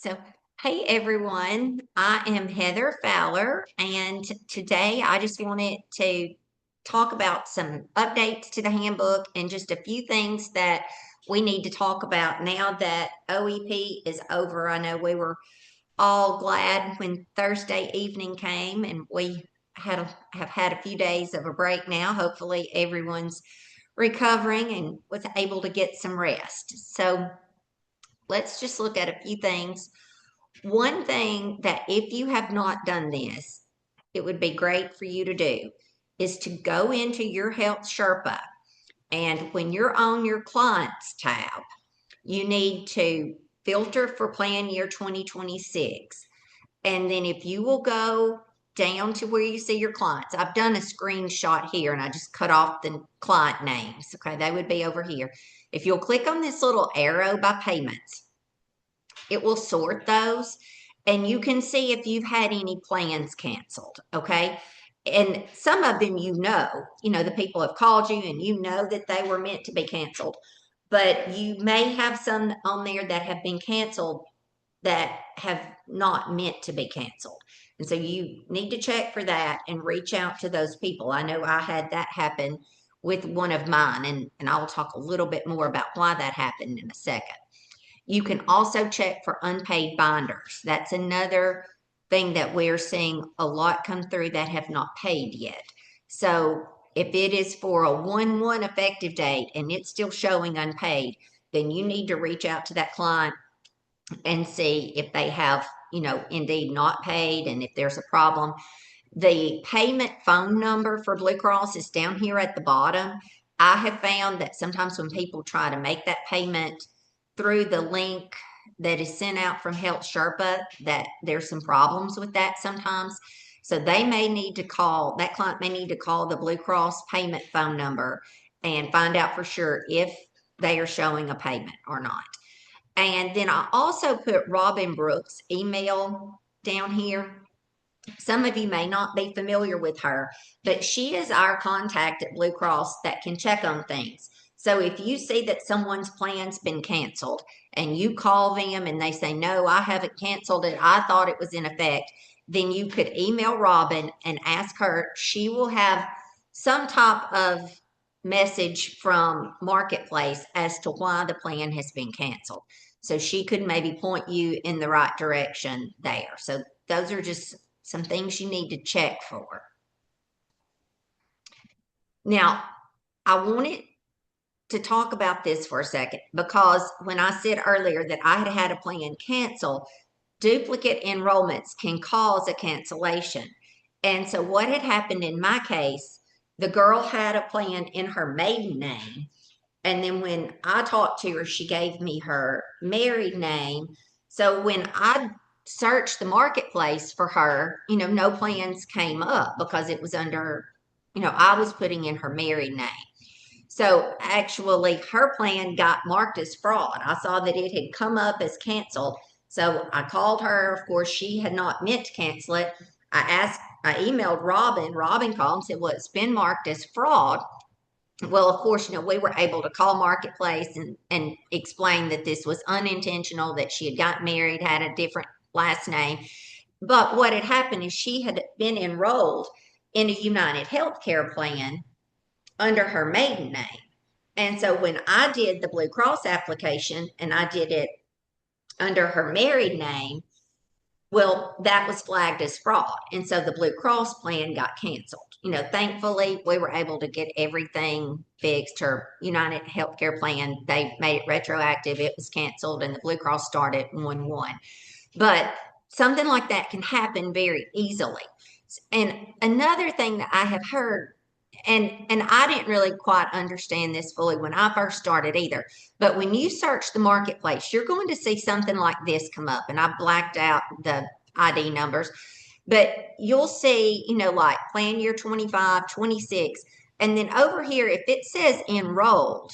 So, hey everyone, I am Heather Fowler, and today I just wanted to talk about some updates to the handbook and just a few things that we need to talk about now that OEP is over. I know we were all glad when Thursday evening came, and we have had a few days of a break now. Hopefully, everyone's recovering and was able to get some rest. So, let's just look at a few things. One thing that if you have not done this, it would be great for you to do is to go into your Health Sherpa. And when you're on your clients tab, you need to filter for plan year 2026. And then if you will go down to where you see your clients, I've done a screenshot here and I just cut off the client names. Okay, they would be over here. If you'll click on this little arrow by payments, it will sort those and you can see if you've had any plans canceled. Okay. And some of them, the people have called you and you know that they were meant to be canceled, but you may have some on there that have been canceled that have not meant to be canceled. And so you need to check for that and reach out to those people. I know I had that happen with one of mine, and I'll talk a little bit more about why that happened in a second. You can also check for unpaid binders. That's another thing that we're seeing a lot come through that have not paid yet. So if it is for a 1/1 effective date and it's still showing unpaid, then you need to reach out to that client and see if they have, indeed not paid and if there's a problem. The payment phone number for Blue Cross is down here at the bottom. I have found that sometimes when people try to make that payment through the link that is sent out from Health Sherpa, that there's some problems with that sometimes. So they may need to call, that client may need to call the Blue Cross payment phone number and find out for sure if they are showing a payment or not. And then I also put Robin Brooks' email down here. Some of you may not be familiar with her, but she is our contact at Blue Cross that can check on things. So if you see that someone's plan's been canceled and you call them and they say, no, I haven't canceled it, I thought it was in effect, then you could email Robin and ask her. She will have some type of message from Marketplace as to why the plan has been canceled. So she could maybe point you in the right direction there. So those are just some things you need to check for. Now, I wanted to talk about this for a second because when I said earlier that I had had a plan cancel, duplicate enrollments can cause a cancellation. And so what had happened in my case, the girl had a plan in her maiden name. And then when I talked to her, she gave me her married name. So when I searched the marketplace for her, no plans came up because it was under, I was putting in her married name. So actually, her plan got marked as fraud. I saw that it had come up as canceled. So I called her. Of course, she had not meant to cancel it. I emailed Robin. Robin called and said, well, it's been marked as fraud. Well, of course, we were able to call Marketplace and explain that this was unintentional, that she had gotten married, had a different last name. But what had happened is she had been enrolled in a United Healthcare plan under her maiden name. And so when I did the Blue Cross application and I did it under her married name, well, that was flagged as fraud. And so the Blue Cross plan got canceled. Thankfully, we were able to get everything fixed. Her United Healthcare plan, they made it retroactive. It was canceled and the Blue Cross started 1/1. But something like that can happen very easily. And another thing that I have heard, and I didn't really quite understand this fully when I first started either, but when you search the marketplace, you're going to see something like this come up, and I blacked out the ID numbers, but you'll see, like plan year 25, 26, and then over here, if it says enrolled,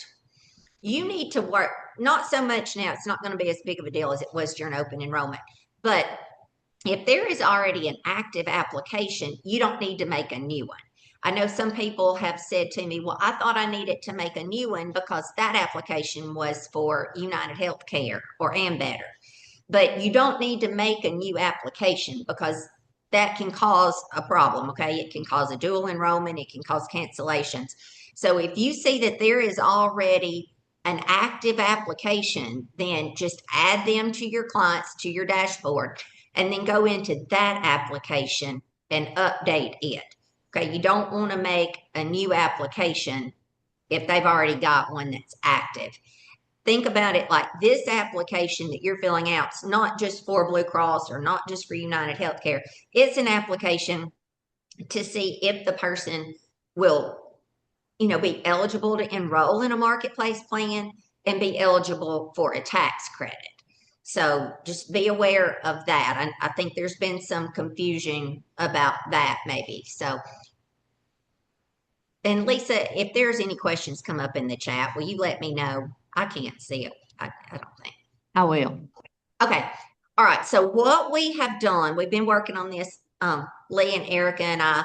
you need to work, not so much now, it's not going to be as big of a deal as it was during open enrollment, but if there is already an active application, you don't need to make a new one. I know some people have said to me, well, I thought I needed to make a new one because that application was for United Healthcare or Ambetter. but you don't need to make a new application because that can cause a problem, okay? It can cause a dual enrollment, it can cause cancellations. So if you see that there is already an active application, then just add them to your clients, to your dashboard, and then go into that application and update it. Okay, you don't want to make a new application if they've already got one that's active. Think about it like this application that you're filling out is not just for Blue Cross or not just for United Healthcare. It's an application to see if the person will, be eligible to enroll in a marketplace plan and be eligible for a tax credit. So just be aware of that. I think there's been some confusion about that maybe. So, and Lisa, if there's any questions come up in the chat, will you let me know? I can't see it. I don't think. I will. Okay. All right. So what we have done, we've been working on this, Lee and Erica and I,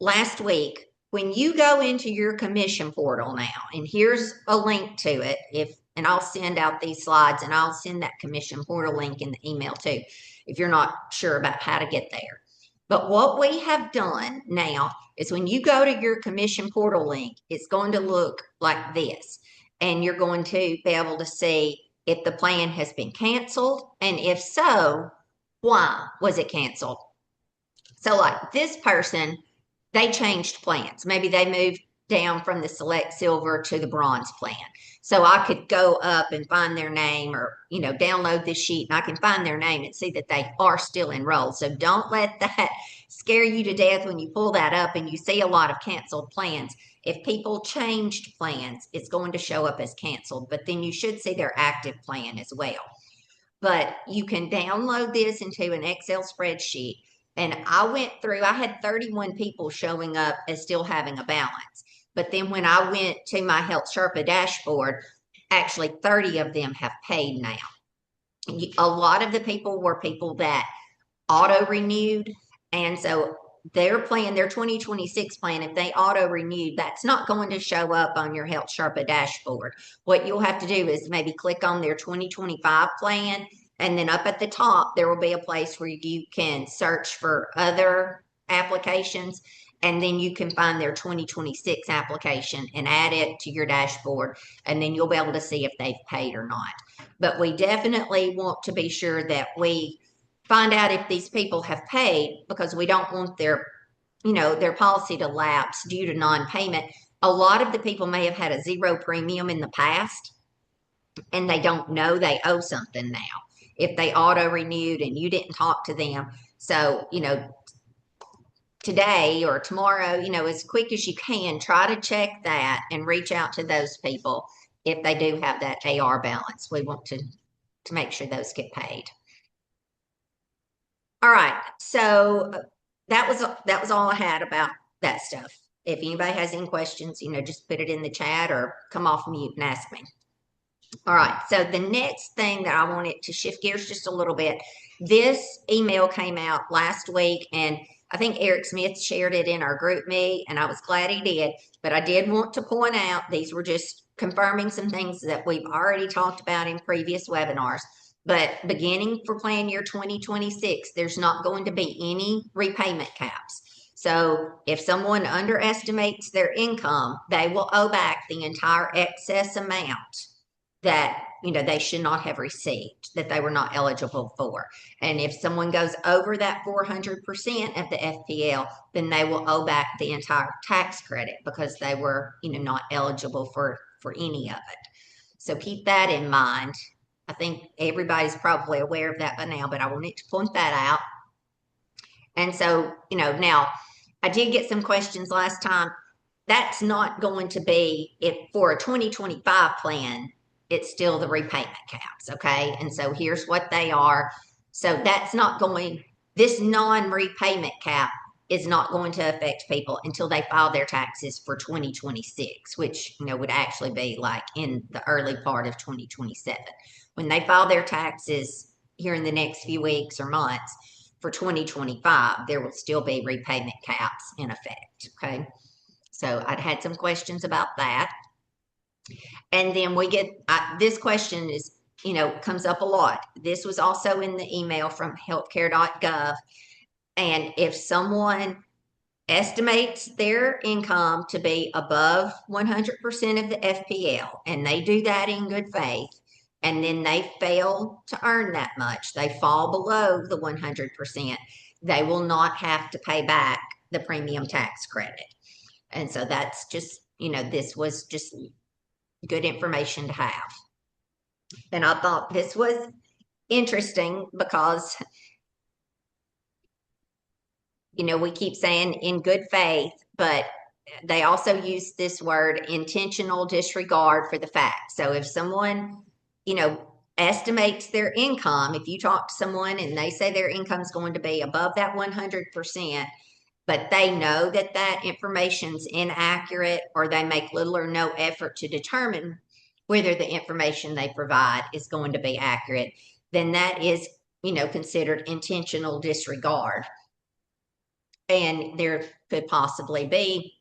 last week. When you go into your commission portal now, and here's a link to it, and I'll send out these slides and I'll send that commission portal link in the email too, if you're not sure about how to get there. But what we have done now is when you go to your commission portal link, it's going to look like this. And you're going to be able to see if the plan has been canceled, and if so, why was it canceled? So like this person, they changed plans. Maybe they moved down from the select silver to the bronze plan. So I could go up and find their name or, download this sheet and I can find their name and see that they are still enrolled. So don't let that scare you to death when you pull that up and you see a lot of canceled plans. If people changed plans, it's going to show up as canceled, but then you should see their active plan as well. But you can download this into an Excel spreadsheet. And I went through, I had 31 people showing up as still having a balance. But then when I went to my Health Sherpa dashboard, actually 30 of them have paid now. A lot of the people were people that auto renewed. And so their plan, their 2026 plan, if they auto renewed, that's not going to show up on your Health Sherpa dashboard. What you'll have to do is maybe click on their 2025 plan. And then up at the top, there will be a place where you can search for other applications. And then you can find their 2026 application and add it to your dashboard. And then you'll be able to see if they've paid or not. But we definitely want to be sure that we find out if these people have paid, because we don't want their policy to lapse due to non-payment. A lot of the people may have had a zero premium in the past and they don't know they owe something now if they auto renewed and you didn't talk to them. So, today or tomorrow, as quick as you can, try to check that and reach out to those people if they do have that AR balance. We want to make sure those get paid. All right, so that was all I had about that stuff. If anybody has any questions, just put it in the chat or come off mute and ask me. All right, so the next thing that I wanted to shift gears just a little bit, this email came out last week, and I think Eric Smith shared it in our group meet, and I was glad he did, but I did want to point out these were just confirming some things that we've already talked about in previous webinars. But beginning for plan year 2026, there's not going to be any repayment caps. So if someone underestimates their income, they will owe back the entire excess amount that they should not have received, that they were not eligible for. And if someone goes over that 400% of the FPL, then they will owe back the entire tax credit because they were not eligible for any of it. So keep that in mind. I think everybody's probably aware of that by now, but I wanted to point that out. And so, now I did get some questions last time. That's not going to be, if for a 2025 plan, it's still the repayment caps, okay? And so here's what they are. So that's not going, this non-repayment cap is not going to affect people until they file their taxes for 2026, which, would actually be like in the early part of 2027. When they file their taxes here in the next few weeks or months for 2025, there will still be repayment caps in effect, okay? So I'd had some questions about that. And then we get, this question is comes up a lot. This was also in the email from healthcare.gov. And if someone estimates their income to be above 100% of the FPL, and they do that in good faith, and then they fail to earn that much, they fall below the 100%, they will not have to pay back the premium tax credit. And so that's just, this was just good information to have. And I thought this was interesting because, we keep saying in good faith, but they also use this word intentional disregard for the fact. So if someone, estimates their income, if you talk to someone and they say their income is going to be above that 100%, but they know that that information's inaccurate, or they make little or no effort to determine whether the information they provide is going to be accurate, then that is, considered intentional disregard. And there could possibly be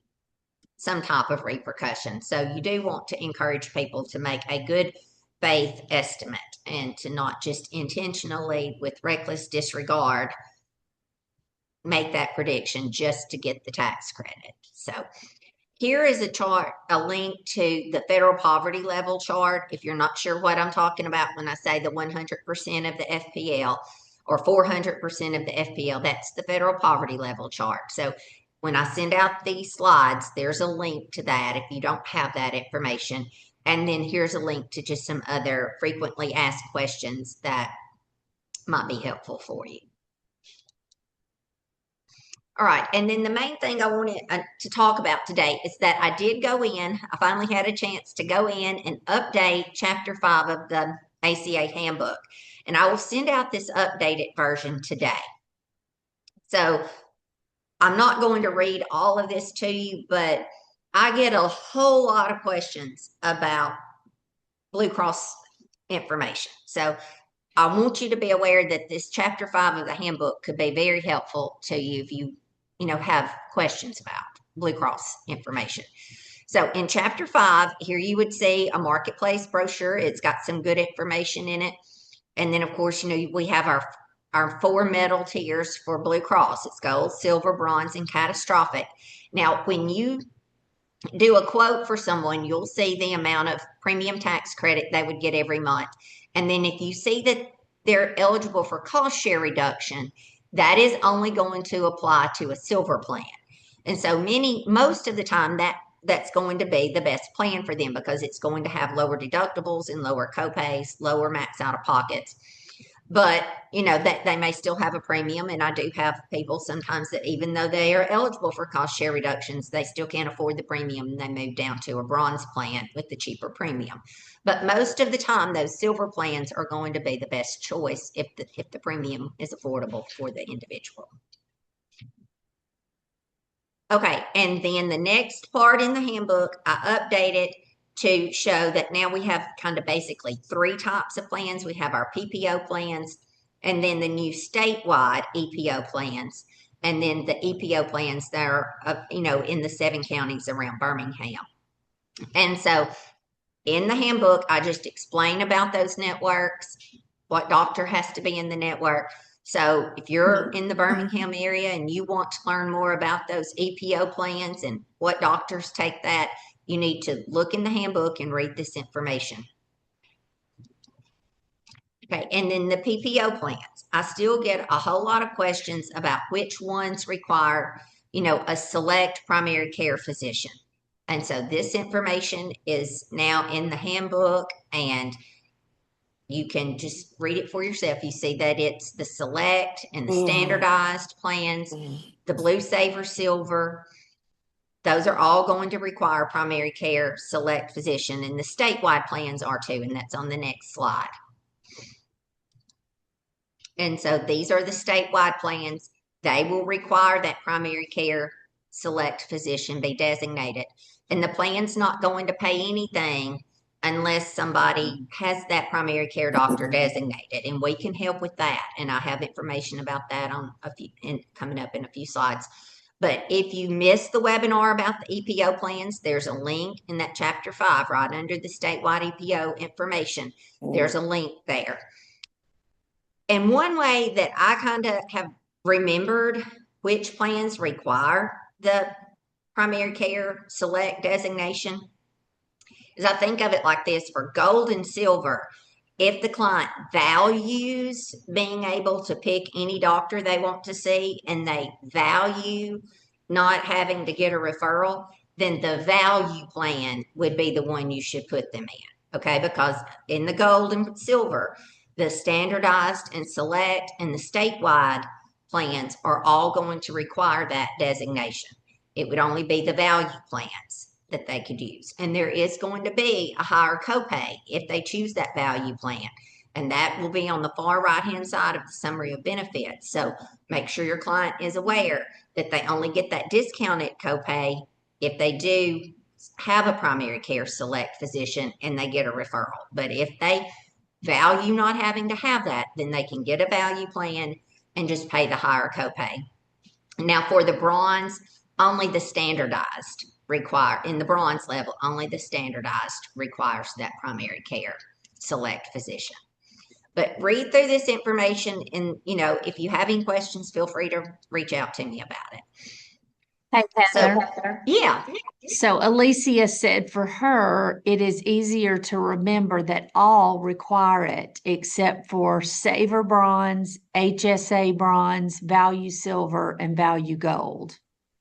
some type of repercussion. So you do want to encourage people to make a good faith estimate and to not just intentionally, with reckless disregard, make that prediction just to get the tax credit. So here is a chart, a link to the federal poverty level chart. If you're not sure what I'm talking about when I say the 100% of the FPL or 400% of the FPL, that's the federal poverty level chart. So when I send out these slides, there's a link to that if you don't have that information. And then here's a link to just some other frequently asked questions that might be helpful for you. All right, and then the main thing I wanted to talk about today is that I did go in, I finally had a chance to go in and update Chapter 5 of the ACA Handbook, and I will send out this updated version today. So I'm not going to read all of this to you, but I get a whole lot of questions about Blue Cross information. So I want you to be aware that this Chapter 5 of the handbook could be very helpful to you if you have questions about Blue Cross information. So in Chapter 5, here you would see a marketplace brochure. It's got some good information in it. And then, of course, we have our 4 metal tiers for Blue Cross. It's gold, silver, bronze, and catastrophic. Now, when you do a quote for someone, you'll see the amount of premium tax credit they would get every month. And then if you see that they're eligible for cost share reduction, that is only going to apply to a silver plan. And so most of the time that's going to be the best plan for them, because it's going to have lower deductibles and lower copays, lower max out of pockets. But that they may still have a premium. And I do have people sometimes that, even though they are eligible for cost share reductions, they still can't afford the premium, and they move down to a bronze plan with the cheaper premium. But most of the time, those silver plans are going to be the best choice if the premium is affordable for the individual. Okay, and then the next part in the handbook, I updated to show that now we have kind of basically 3 types of plans. We have our PPO plans, and then the new statewide EPO plans, and then the EPO plans that are, in the 7 counties around Birmingham. And so in the handbook, I just explain about those networks, what doctor has to be in the network. So if you're in the Birmingham area and you want to learn more about those EPO plans and what doctors take that, you need to look in the handbook and read this information. Okay, and then the PPO plans. I still get a whole lot of questions about which ones require, a select primary care physician. And so this information is now in the handbook, and you can just read it for yourself. You see that it's the select and the standardized plans, the Blue Saver Silver. Those are all going to require primary care select physician, and the statewide plans are too, and that's on the next slide. And so these are the statewide plans. They will require that primary care select physician be designated. And the plan's not going to pay anything unless somebody has that primary care doctor designated, and we can help with that. And I have information about that on coming up in a few slides. But if you missed the webinar about the EPO plans, there's a link in that chapter 5, right under the statewide EPO information. There's a link there. And one way that I kind of have remembered which plans require the primary care select designation is I think of it like this: for gold and silver, if the client values being able to pick any doctor they want to see and they value not having to get a referral, then the value plan would be the one you should put them in. Okay, because in the gold and silver, the standardized and select and the statewide plans are all going to require that designation. It would only be the value plans that they could use. And there is going to be a higher copay if they choose that value plan. And that will be on the far right-hand side of the summary of benefits. So make sure your client is aware that they only get that discounted copay if they do have a primary care select physician and they get a referral. But if they value not having to have that, then they can get a value plan and just pay the higher copay. Now for the bronze, only the standardized in the bronze level, only the standardized requires that primary care select physician. But read through this information, and if you have any questions, feel free to reach out to me about it. Hey, Heather. Yeah. So Alicia said for her, it is easier to remember that all require it except for Saver Bronze, HSA Bronze, Value Silver, and Value Gold.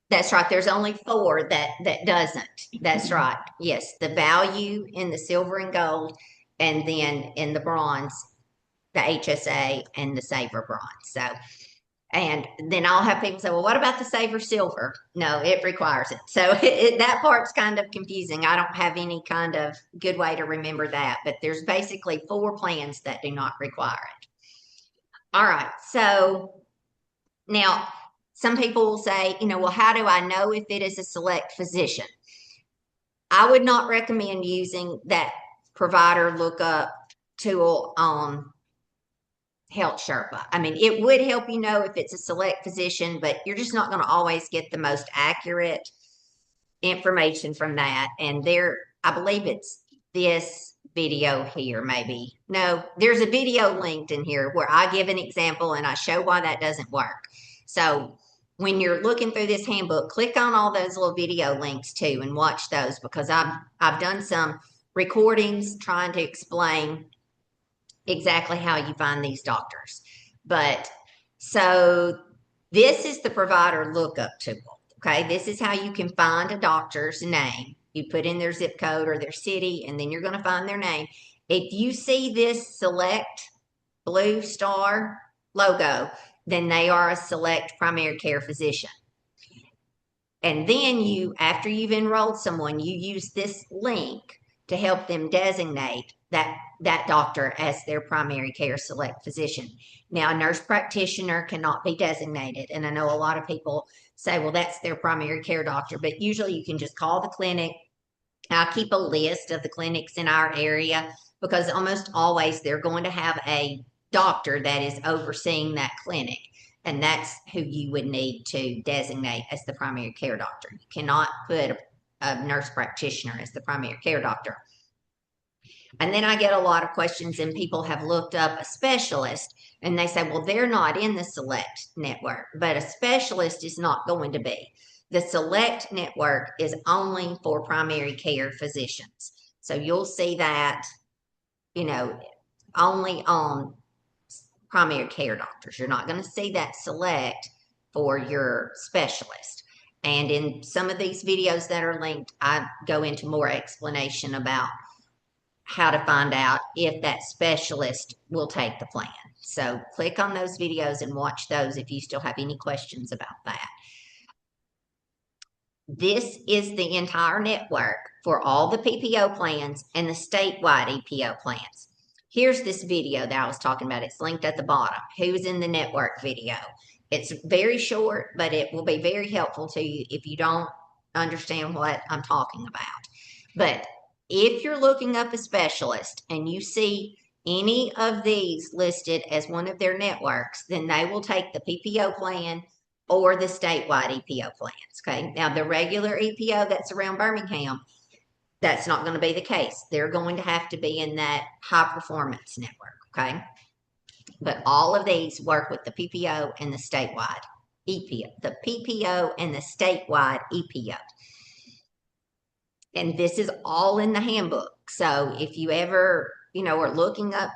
That's right. There's only 4 that doesn't. That's right. Yes, the value in the silver and gold, and then in the bronze, the HSA and the Saver Bronze. So, and then I'll have people say, well, what about the Saver Silver? No, it requires it. So that part's kind of confusing. I don't have any kind of good way to remember that, but there's basically 4 plans that do not require it. All right. So now, some people will say, well, how do I know if it is a select physician? I would not recommend using that provider lookup tool on Health Sherpa. I mean, it would help you know if it's a select physician, but you're just not going to always get the most accurate information from that. And I believe it's this video here, maybe. No, there's a video linked in here where I give an example and I show why that doesn't work. So when you're looking through this handbook, click on all those little video links too and watch those, because I've done some recordings trying to explain exactly how you find these doctors. But so this is the provider lookup tool. Okay, this is how you can find a doctor's name. You put in their zip code or their city, and then you're going to find their name. If you see this select blue star logo, then they are a select primary care physician. And then after you've enrolled someone, you use this link to help them designate that doctor as their primary care select physician. Now, a nurse practitioner cannot be designated. And I know a lot of people say, well, that's their primary care doctor, but usually you can just call the clinic. I keep a list of the clinics in our area because almost always they're going to have a doctor that is overseeing that clinic. And that's who you would need to designate as the primary care doctor. You cannot put a nurse practitioner as the primary care doctor. And then I get a lot of questions, and people have looked up a specialist and they say, well, they're not in the select network, but a specialist is not going to be. The select network is only for primary care physicians. So you'll see that, only on primary care doctors. You're not going to see that select for your specialist. And in some of these videos that are linked, I go into more explanation about how to find out if that specialist will take the plan. So click on those videos and watch those if you still have any questions about that. This is the entire network for all the PPO plans and the statewide EPO plans. Here's this video that I was talking about. It's linked at the bottom. Who's in the network video? It's very short, but it will be very helpful to you if you don't understand what I'm talking about. But if you're looking up a specialist and you see any of these listed as one of their networks, then they will take the PPO plan or the statewide EPO plans. Okay. Now, the regular EPO that's around Birmingham, that's not going to be the case. They're going to have to be in that high performance network. Okay. But all of these work with the PPO and the statewide EPO, the PPO and the statewide EPO. And this is all in the handbook. So if you ever, are looking up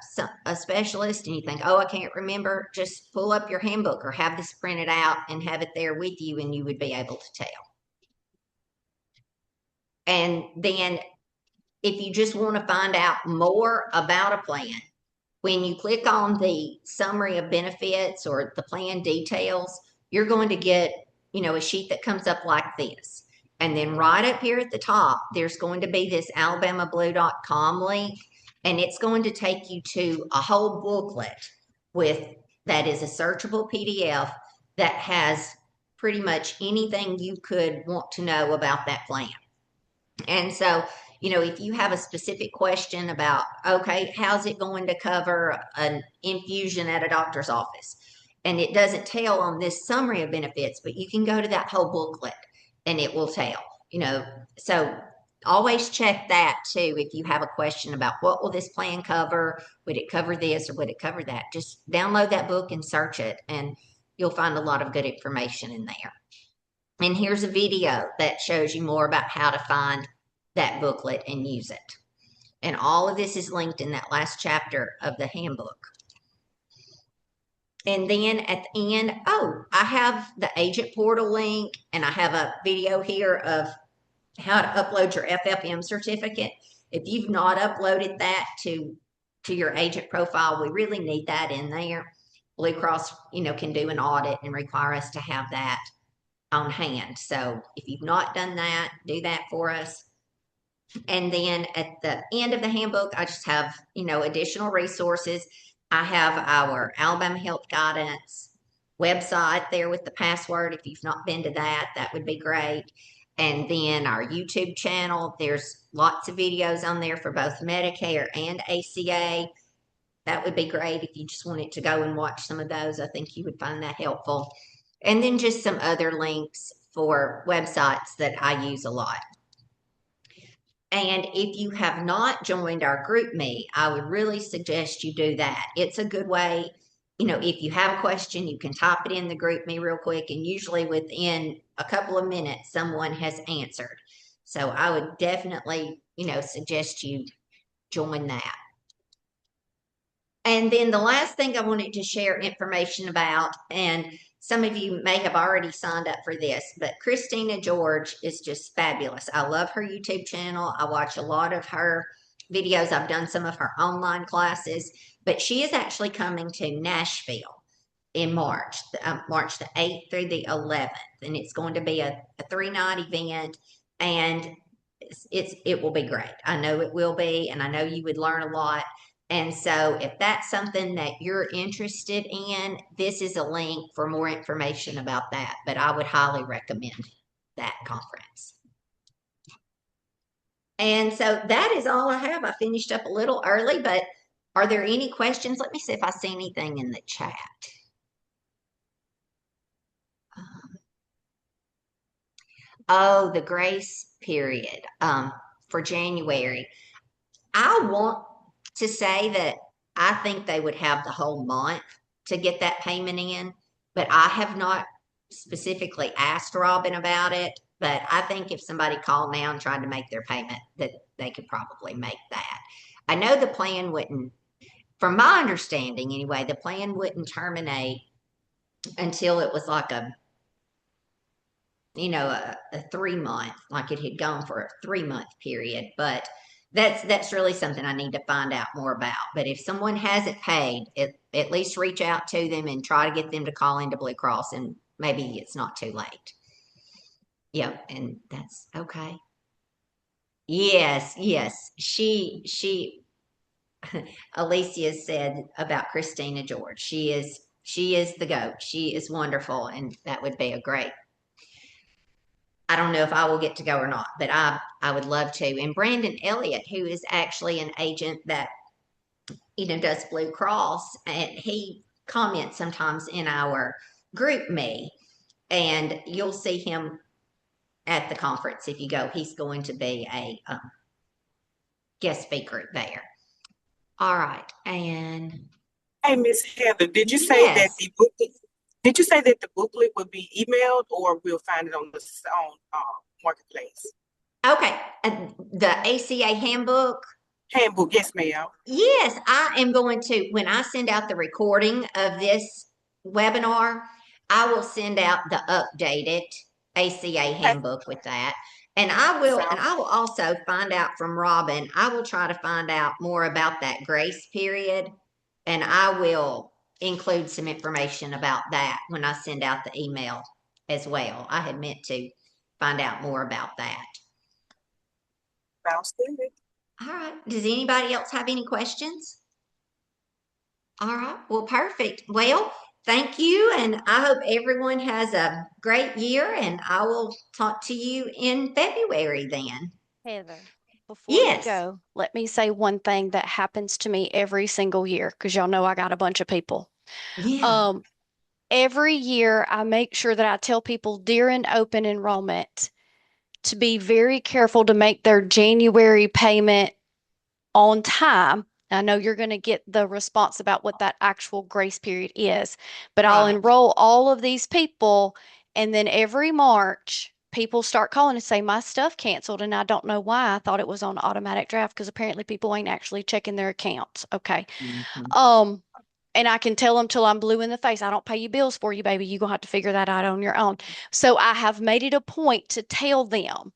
a specialist and you think, oh, I can't remember, just pull up your handbook or have this printed out and have it there with you, and you would be able to tell. And then if you just want to find out more about a plan, when you click on the summary of benefits or the plan details, you're going to get, a sheet that comes up like this. And then right up here at the top, there's going to be this alabamablue.com link, and it's going to take you to a whole booklet that is a searchable PDF that has pretty much anything you could want to know about that plan. And so, if you have a specific question about, okay, how's it going to cover an infusion at a doctor's office? And it doesn't tell on this summary of benefits, but you can go to that whole booklet and it will tell, So always check that too. If you have a question about what will this plan cover, would it cover this or would it cover that? Just download that book and search it, and you'll find a lot of good information in there. And here's a video that shows you more about how to find that booklet and use it. And all of this is linked in that last chapter of the handbook. And then at the end, I have the agent portal link, and I have a video here of how to upload your FFM certificate. If you've not uploaded that to your agent profile, we really need that in there. Blue Cross, can do an audit and require us to have that on hand. So if you've not done that, do that for us. And then at the end of the handbook, I just have, additional resources. I have our Alabama Health Guidance website there with the password. If you've not been to that, that would be great. And then our YouTube channel, there's lots of videos on there for both Medicare and ACA. That would be great if you just wanted to go and watch some of those. I think you would find that helpful. And then just some other links for websites that I use a lot. And if you have not joined our GroupMe, I would really suggest you do that. It's a good way, if you have a question, you can type it in the GroupMe real quick, and usually within a couple of minutes, someone has answered. So I would definitely, suggest you join that. And then the last thing I wanted to share information about, and some of you may have already signed up for this, but Christina George is just fabulous. I love her YouTube channel. I watch a lot of her videos. I've done some of her online classes, but she is actually coming to Nashville in March, March the 8th through the 11th. And it's going to be a 3-night event, and it will be great. I know it will be, and I know you would learn a lot. And so if that's something that you're interested in, this is a link for more information about that. But I would highly recommend that conference. And so that is all I have. I finished up a little early, but are there any questions? Let me see if I see anything in the chat. Oh, the grace period for January. I want to say that I think they would have the whole month to get that payment in, but I have not specifically asked Robin about it. But I think if somebody called now and tried to make their payment, that they could probably make that. I know the plan wouldn't, from my understanding anyway, the plan wouldn't terminate until it was like a 3-month, like it had gone for a 3-month period. But that's really something I need to find out more about. But if someone hasn't paid, at least reach out to them and try to get them to call into Blue Cross, and maybe it's not too late. Yep, and that's okay. Yes, yes. She Alicia said about Christina George. She is the GOAT. She is wonderful, and that would be a great. I don't know if I will get to go or not, but I would love to. And Brandon Elliott, who is actually an agent that does Blue Cross, and he comments sometimes in our GroupMe. and you'll see him at the conference if you go. He's going to be a guest speaker there. All right, and Hey, Miss Heather, yes. did you say that the booklet would be emailed or we'll find it on the on marketplace? Okay, the ACA handbook. Handbook, yes, ma'am. Yes, I am going to, when I send out the recording of this webinar, I will send out the updated ACA Okay, handbook with that. And sounds I will also find out from Robin, I will try to find out more about that grace period. And I will include some information about that when I send out the email as well. I had meant to find out more about that. sounds good. All right. Does anybody else have any questions? All right. Well, perfect. Well, thank you. And I hope everyone has a great year. And I will talk to you in February then. Heather, before you Yes. go, let me say one thing that happens to me every single year because y'all know I got a bunch of people. Yeah. Um, every year I make sure that I tell people during open enrollment to be very careful to make their January payment on time. I know you're going to get the response about what that actual grace period is, but I'll Right. enroll all of these people. And then every March, people start calling and say, my stuff canceled. And I don't know why. I thought it was on automatic draft because apparently people ain't actually checking their accounts. Okay. Mhm. Um, and I can tell them till I'm blue in the face, I don't pay you bills for you, baby. You're going to have to figure that out on your own. So I have made it a point to tell them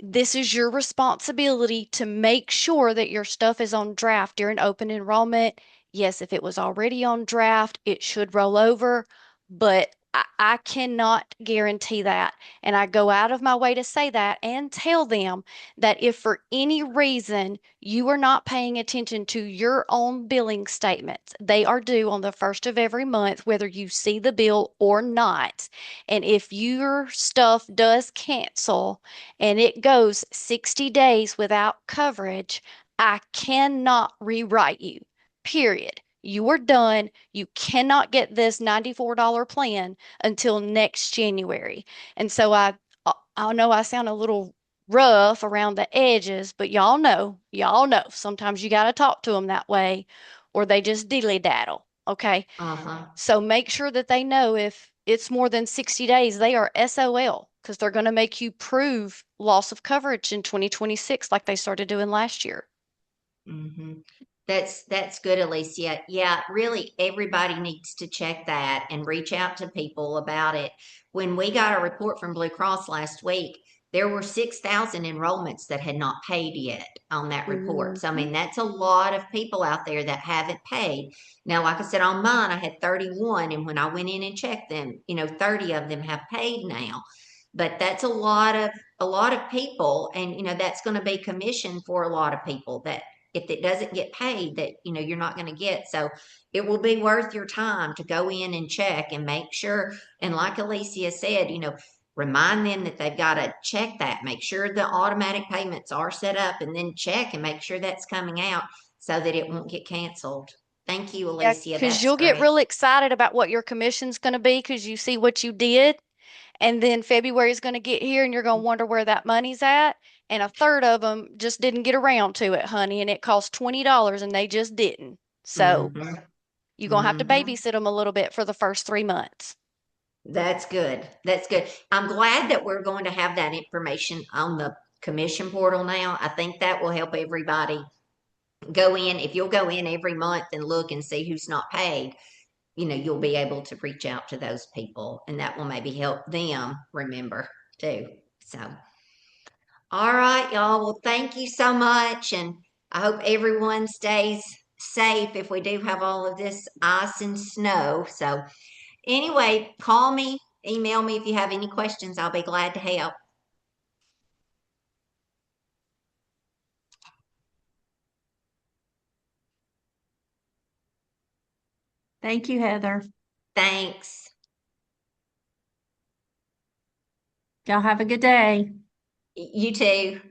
this is your responsibility to make sure that your stuff is on draft during open enrollment. Yes, if it was already on draft, it should roll over, but I cannot guarantee that. And I go out of my way to say that and tell them that if for any reason you are not paying attention to your own billing statements, they are due on the first of every month, whether you see the bill or not. And if your stuff does cancel, and it goes 60 days without coverage, I cannot rewrite you. Period. You are done. You cannot get this $94 plan until next January. And so I know I sound a little rough around the edges, but y'all know, sometimes you got to talk to them that way or they just dilly daddle. Okay. Uh-huh. So make sure that they know if it's more than 60 days, they are SOL because they're going to make you prove loss of coverage in 2026 like they started doing last year. Hmm. That's good, Alicia. Yeah, really, everybody needs to check that and reach out to people about it. When we got a report from Blue Cross last week, there were 6,000 enrollments that had not paid yet on that report. So, I Mhm. mean, that's a lot of people out there that haven't paid. Now, like I said, on mine, I had 31, and when I went in and checked them, 30 of them have paid now. But that's a lot of people, and that's going to be commission for a lot of people that if it doesn't get paid that you're not going to get. So it will be worth your time to go in and check and make sure, and like Alicia said, remind them that they've got to check that, make sure the automatic payments are set up, and then check and make sure that's coming out so that it won't get canceled. Thank you, Yeah, Alicia. because That's you'll get great. real excited about what your commission's going to be because you see what you did. And then February is going to get here and you're going to wonder where that money's at. And a third of them just didn't get around to it, honey. And it cost $20 and they just didn't. So Hmm. you're going to have to Hmm. babysit them a little bit for the first 3 months. That's good. That's good. I'm glad that we're going to have that information on the commission portal now. I think that will help everybody go in. If you'll go in every month and look and see who's not paid, you'll be able to reach out to those people and that will maybe help them remember too. So, all right, y'all. Well, thank you so much. And I hope everyone stays safe if we do have all of this ice and snow. So, anyway, call me, email me if you have any questions. I'll be glad to help. Thank you, Heather. Thanks. Y'all have a good day. You too.